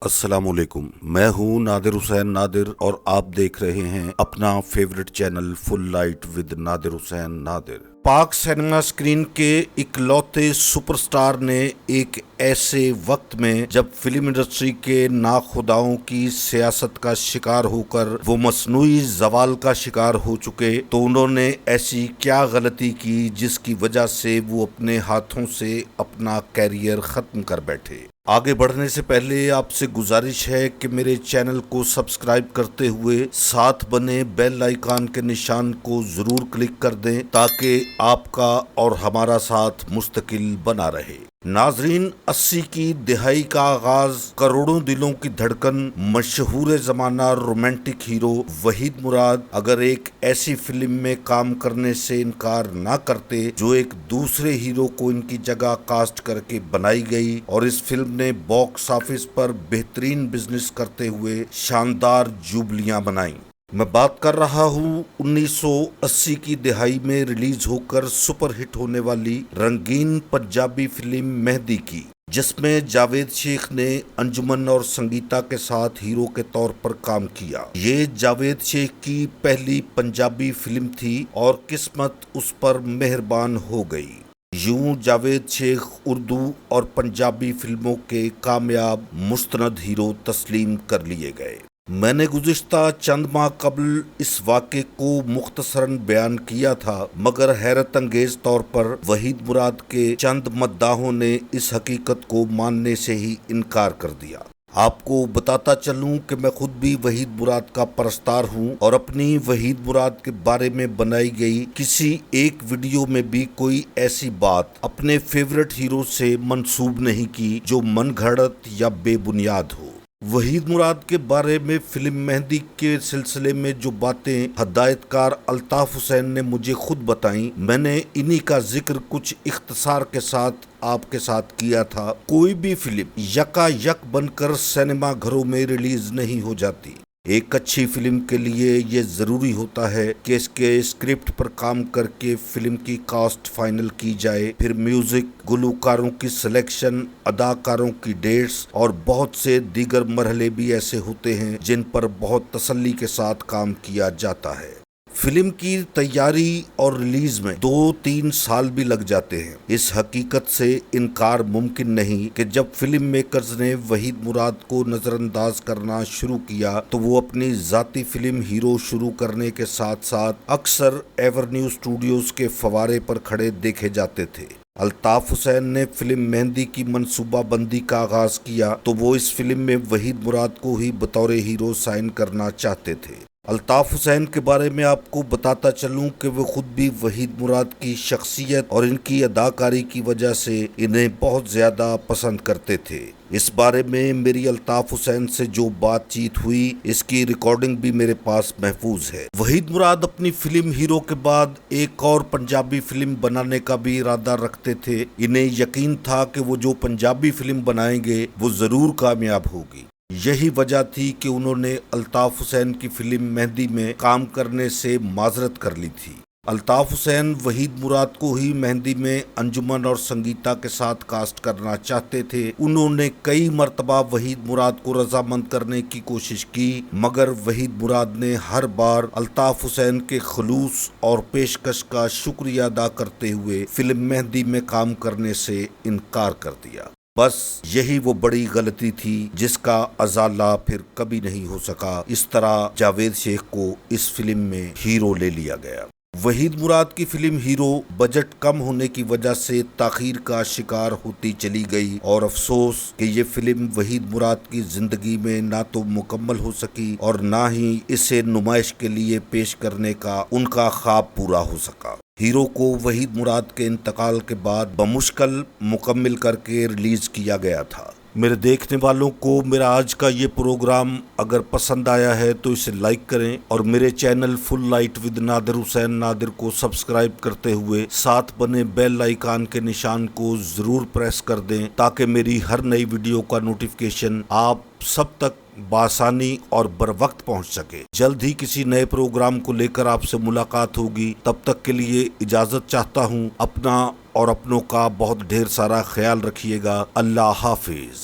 अस्सलाम वालेकुम। मैं हूं नादिर हुसैन नादिर और आप देख रहे हैं अपना favourite channel full light with Nadir Hussain Nadir. पाक सिनेमा स्क्रीन के इकलौते सुपरस्टार ने एक ऐसे वक्त में जब फिल्म इंडस्ट्री के नाखुदाओं की सियासत का शिकार होकर वो मसनूई जवाल का शिकार हो चुके, तो उन्होंने ऐसी क्या गलती की जिसकी वजह से वो अपने हाथों से अपना कैरियर खत्म कर बैठे। आगे बढ़ने से पहले आपसे गुजारिश है कि मेरे चैनल को सब्सक्राइब करते हुए साथ बने बेल आइकन के निशान को जरूर क्लिक कर दें ताकि आपका और हमारा साथ मुस्तकिल बना रहे। नाजरीन, 80 की दिहाई का आगाज, करोड़ों दिलों की धड़कन, मशहूर जमाना रोमांटिक हीरो वहीद मुराद अगर एक ऐसी फिल्म में काम करने से इनकार ना करते जो एक दूसरे हीरो को इनकी जगह कास्ट करके बनाई गई और इस फिल्म ने बॉक्स ऑफिस पर बेहतरीन बिजनेस करते हुए शानदार जुबलियां बनाई। मैं बात कर रहा हूँ 1980 की दिहाई में रिलीज होकर सुपर हिट होने वाली रंगीन पंजाबी फिल्म मेहंदी की, जिसमें जावेद शेख ने अंजुमन और संगीता के साथ हीरो के तौर पर काम किया। ये जावेद शेख की पहली पंजाबी फिल्म थी और किस्मत उस पर मेहरबान हो गई। यूं जावेद शेख उर्दू और पंजाबी फिल्मों के कामयाब मुस्तनद हीरो तस्लीम कर लिए गए। मैंने गुज़िश्ता चंद माह कबल इस वाक़े को मुख्तसरन बयान किया था, मगर हैरत अंगेज तौर पर वहीद मुराद के चंद मद्दाहों ने इस हकीकत को मानने से ही इनकार कर दिया। आपको बताता चलूं कि मैं खुद भी वहीद मुराद का परस्तार हूं और अपनी वहीद मुराद के बारे में बनाई गई किसी एक वीडियो में भी कोई ऐसी बात अपने फेवरेट हीरो से मंसूब नहीं की जो मनगढ़ंत या बेबुनियाद हो। वहीद मुराद के बारे में फिल्म मेहंदी के सिलसिले में जो बातें हदायतकार अल्ताफ हुसैन ने मुझे खुद बताई, मैंने इन्हीं का जिक्र कुछ इख्तिसार के साथ आपके साथ किया था। कोई भी फिल्म यकायक बनकर सिनेमा घरों में रिलीज नहीं हो जाती। एक अच्छी फिल्म के लिए ये ज़रूरी होता है कि इसके स्क्रिप्ट पर काम करके फिल्म की कास्ट फाइनल की जाए, फिर म्यूजिक, गुलकारों की सिलेक्शन, अदाकारों की डेट्स और बहुत से दीगर मरहले भी ऐसे होते हैं जिन पर बहुत तसल्ली के साथ काम किया जाता है। फिल्म की तैयारी और रिलीज में 2-3 साल भी लग जाते हैं। इस हकीकत से इनकार मुमकिन नहीं कि जब फिल्म मेकर्स ने वहीद मुराद को नजरअंदाज करना शुरू किया तो वो अपनी जाती फिल्म हीरो शुरू करने के साथ साथ अक्सर एवेन्यू स्टूडियोज के फवारे पर खड़े देखे जाते थे। अल्ताफ हुसैन ने फिल्म मेहंदी की मंसूबाबंदी का आगाज किया तो वो इस फिल्म में वहीद मुराद को ही बतौर हीरो साइन करना चाहते थे। अल्ताफ हुसैन के बारे में आपको बताता चलूं कि वो खुद भी वहीद मुराद की शख्सियत और इनकी अदाकारी की वजह से इन्हें बहुत ज़्यादा पसंद करते थे। इस बारे में मेरी अल्ताफ हुसैन से जो बातचीत हुई, इसकी रिकॉर्डिंग भी मेरे पास महफूज है। वहीद मुराद अपनी फिल्म हीरो के बाद एक और पंजाबी फिल्म बनाने का भी इरादा रखते थे। इन्हें यकीन था कि वो जो पंजाबी फिल्म बनाएंगे वो ज़रूर कामयाब होगी। यही वजह थी कि उन्होंने अल्ताफ हुसैन की फिल्म मेहंदी में काम करने से माजरत कर ली थी। अल्ताफ हुसैन वहीद मुराद को ही मेहंदी में अंजुमन और संगीता के साथ कास्ट करना चाहते थे। उन्होंने कई मर्तबा वहीद मुराद को रजामंद करने की कोशिश की, मगर वहीद मुराद ने हर बार अल्ताफ हुसैन के खलूस और पेशकश का शुक्रिया अदा करते हुए फिल्म मेहंदी में काम करने से इनकार कर दिया। बस यही वो बड़ी गलती थी जिसका अजाला फिर कभी नहीं हो सका। इस तरह जावेद शेख को इस फिल्म में हीरो ले लिया गया। वहीद मुराद की फिल्म हीरो बजट कम होने की वजह से ताखीर का शिकार होती चली गई और अफसोस कि ये फिल्म वहीद मुराद की जिंदगी में ना तो मुकम्मल हो सकी और ना ही इसे नुमाइश के लिए पेश करने का उनका ख्वाब पूरा हो सका। हीरो को वहीद मुराद के इंतकाल के बाद बमुश्किल मुकम्मल करके रिलीज किया गया था। मेरे देखने वालों को मेरा आज का ये प्रोग्राम अगर पसंद आया है तो इसे लाइक करें और मेरे channel full light with Nadir Hussain Nadir को सब्सक्राइब करते हुए साथ बने बेल आइकन के निशान को जरूर प्रेस कर दें ताकि मेरी हर नई वीडियो का नोटिफिकेशन आप सब तक बासानी और बर वक्त पहुंच सके। जल्द ही किसी नए प्रोग्राम को लेकर आपसे मुलाकात होगी। तब तक के लिए इजाजत चाहता हूं। अपना और अपनों का बहुत ढेर सारा ख्याल रखिएगा। अल्लाह हाफिज।